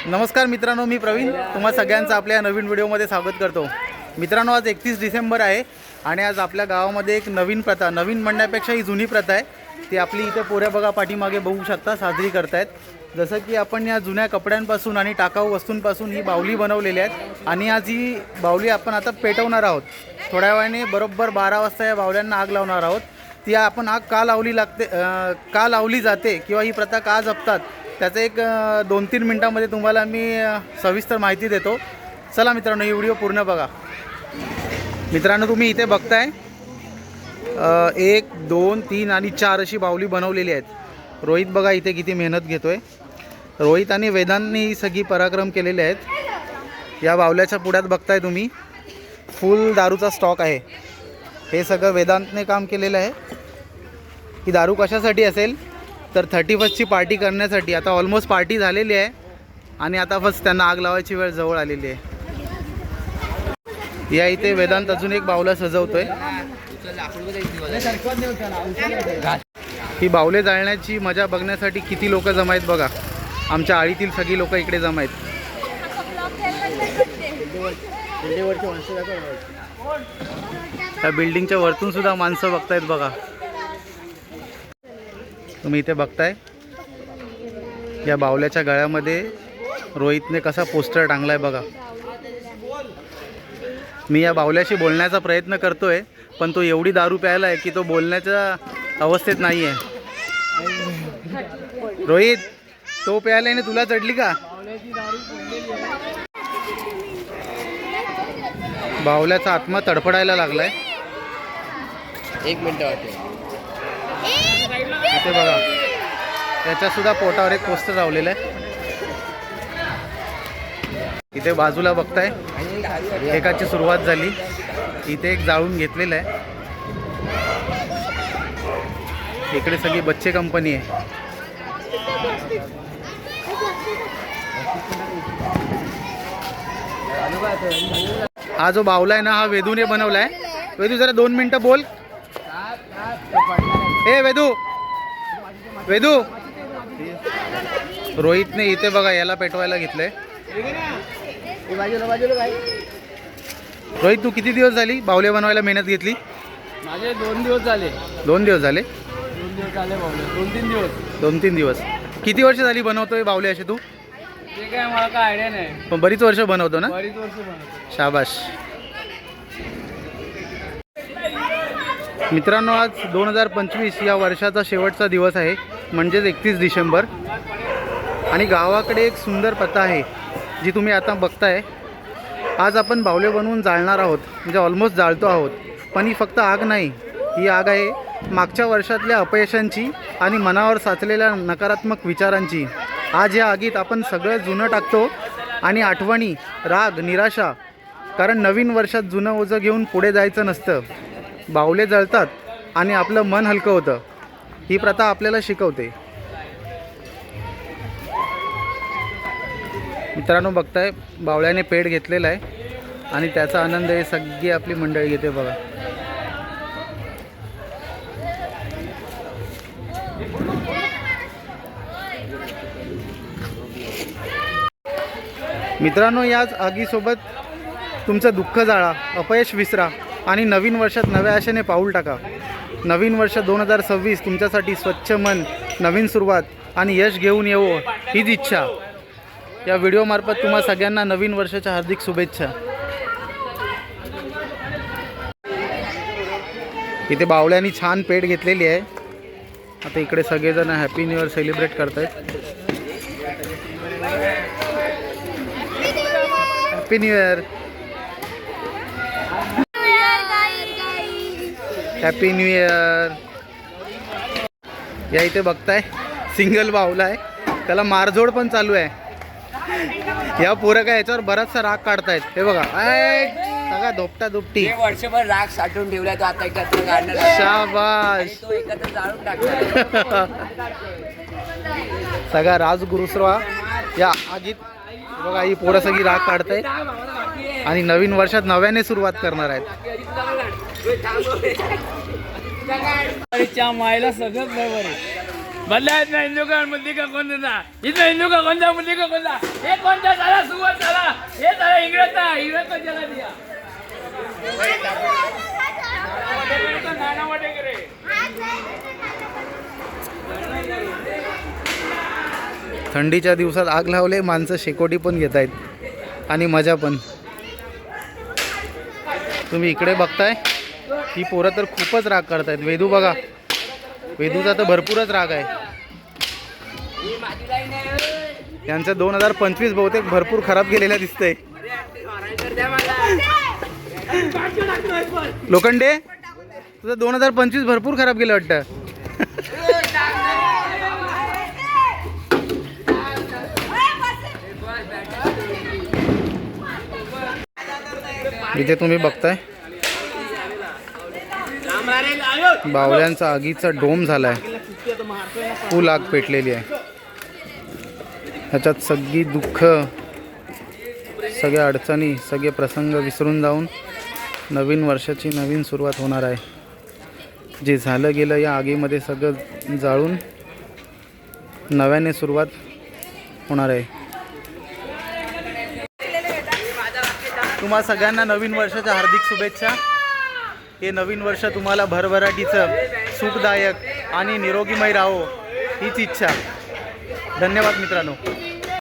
नमस्कार मित्रांनो, मी प्रवीण तुम्हा सगळ्यांचं आपल्या नवीन व्हिडिओमध्ये स्वागत करतो। मित्रांनो, आज 31 डिसेंबर आहे आणि आज आपल्या गावामध्ये एक नवीन प्रथा, नवीन म्हणण्यापेक्षा ही जुनी प्रथा आहे, ती आपली इथे पोऱ्या बघा पाठीमागे बघू शकता साजरी करतायत। जसं की आपण या जुन्या कपड्यांपासून आणि टाकाऊ वस्तूंपासून ही बावली बनवलेली आहेत आणि आज ही बावली आपण आता पेटवणार आहोत। थोड्या वेळाने बरोबर 12 वाजता या बावल्यांना आग लावणार आहोत। ती आपण आग का लावली जाते किंवा ही प्रथा का जपतात त्याचं एक 2-3 मिनिटांमध्ये तुम्हाला मी सविस्तर माहिती देतो। चला मित्रांनो, ही व्हिडिओ पूर्ण बघा। मित्रांनो, तुम्ही इथे बघताय 1, 2, 3 आणि 4 अशी बावली बनवलेली आहेत। रोहित बघा इथे किती मेहनत घेतोय। रोहित आणि वेदांतनी ही सगळी पराक्रम केलेले आहेत। या बावल्याच्या पुढ्यात बघताय तुम्ही फुल दारूचा स्टॉक आहे। हे सगळं वेदांतने काम केलेलं आहे। ही दारू कशासाठी असेल तर 31ची पार्टी करण्यासाठी। आता ऑलमोस्ट पार्टी झालेली आहे आणि आता बस त्यांना आग लावायची वेळ जवळ आलेली आहे। या इथे वेदांत अजून एक बावला सजवतोय। ही बावले जाळण्याची मजा बघण्यासाठी किती लोक जमा आहेत बघा। आमच्या आळीतील सगळी लोक इकडे जमा आहेत। त्या बिल्डिंगच्या वरतून सुद्धा माणसं बघतायत बघा। तुम्ही इथे बघताय या बावल्याच्या गळ्यामध्ये रोहितने कसा पोस्टर टांगलाय बघा। मी या बावल्याशी बोलण्याचा प्रयत्न करतोय पण तो एवढी दारू प्यायला आहे की तो बोलण्याच्या अवस्थेत नाही आहे। रोहित, तो प्यायला ना तुला चढली का? बावल्याचा आत्मा तडफडायला लागलाय। 1 मिनिट वाटते। इथे बघा त्याच्या सुद्धा पोटावर एक पोस्टर लावलेलं आहे। इथे बाजूला बघताय एकाची सुरुवात झाली। इथे एक जाळून घेतलेलं आहे। इकडे सगळी बच्चे कंपनी आहे। हा जो बावला आहे ना, हा वेदूने बनवलाय। वेदू जरा 2 मिनिटं बोल। ए वेदू, वेदू। रोहितने इथे बघा याला पेटवायला घेतलंय। रोहित, तू किती दिवस झाली बावले बनवायला मेहनत घेतली? माझे 2 दिवस झाले। 2 दिवस झाले? 2 दिवस झाले बावले। 2-3 दिवस। 2-3 दिवस। किती वर्ष झाली बनवतोय बावले असे तू? ते काय मला काय आयडिया नाही, पण बरीच वर्ष बनवतो ना? बरीच वर्ष बनवतो। शाबाश। मित्रांनो, आज 2025 या वर्षाचा शेवटचा दिवस आहे, म्हणजेच 31 डिसेंबर। आणि गावाकडे एक सुंदर प्रथा आहे जी तुम्ही आता बघताय। आज आपण बावले बनवून जाळणार आहोत, म्हणजे ऑलमोस्ट जाळतो आहोत। पण ही फक्त आग नाही, ही आग आहे मागच्या वर्षातल्या अपयशांची आणि मनावर साचलेल्या नकारात्मक विचारांची। आज या आगीत आपण सगळं जुनं टाकतो आणि आठवणी, राग, निराशा, कारण नवीन वर्षात जुनं ओझं घेऊन पुढे जायचं नसतं। बावले जळतात आणि आपलं मन हलकं होतं, ही प्रथा आपल्याला शिकवते। मित्रांनो, बघताय बावळ्याने पेट घेतलेला आहे आणि त्याचा आनंद हे सगळी आपली मंडळी घेते बघा। मित्रांनो, याच आगीसोबत तुमचं दुःख जाळा, अपयश विसरा आणि नवीन वर्षात नव्या आशेने पाऊल टाका। नवीन वर्ष 2026 तुमच्यासाठी स्वच्छ मन, नवीन सुरुवात आणि यश घेऊन येवो हीच इच्छा। या व्हिडिओमार्फत तुम्हा सगळ्यांना नवीन वर्षाच्या हार्दिक शुभेच्छा। इथे बावळ्यांनी छान पेट घेतलेली आहे। आता इकडे सगळेजण हॅपी न्यू इयर सेलिब्रेट करतायत। Happy new year, happy new year. या इथे बघताय सिंगल बावला आहे, त्याला मारझोड पण चालू आहे। या पोरं काय याच्यावर बराचसा राग काढतायत। हे बघा, सगळा धोपटा धोपटी वर्षभर राग साठवून ठेवलाय तो आता एकत्र काढणार। शाबाश। तो एकत्र जाळून टाकणार। सगळा राजगुरुसवा या आगीत बघा। ही पोरं सगळी राग काढतायत आणि नवीन वर्षात नव्याने सुरुवात करणार आहेत। मायला सगळं बरोबर आहे। बदला इतना हिंदू का मुद्दे का कौन था इतना हिंदू का कौन था मुद्दे का कौन था ये कौन था सारा सुअर सारा ये सारा इंग्रज को जला दिया नाना वडेकरे थंडीच्या दिवसात आग लावले, माणसं शेकोटी पण घेत आहेत आणि मजा पण. तुम्ही इकडे बघताय ही पोरं तर खूपच राग करतायत. वेदू बघा, वेदूचा तर भरपूरच राग आहे. त्यांचं 2025 बहुतेक भरपूर खराब गेलेला दिसतंय. लोखंडे तुझं 2025 भरपूर खराब गेलं वाटतं. इथे तुम्ही बघताय बावल्यांचा आगीचा डोम झालाय. फुल आग पेटलेली आहे. ह्याच्यात सगळी दुःख, सगळ्या अडचणी, सगळे प्रसंग विसरून जाऊन नवीन वर्षाची नवीन सुरुवात होणार आहे. जे झालं गेलं या आगीमध्ये सगळं जाळून नव्याने सुरुवात होणार आहे. तुम्हा सगळ्यांना नवीन वर्षाच्या हार्दिक शुभेच्छा. हे नवीन वर्ष तुम्हाला भरभराटीचं, सुखदायक आणि निरोगीमय राहो हीच इच्छा. धन्यवाद मित्रांनो.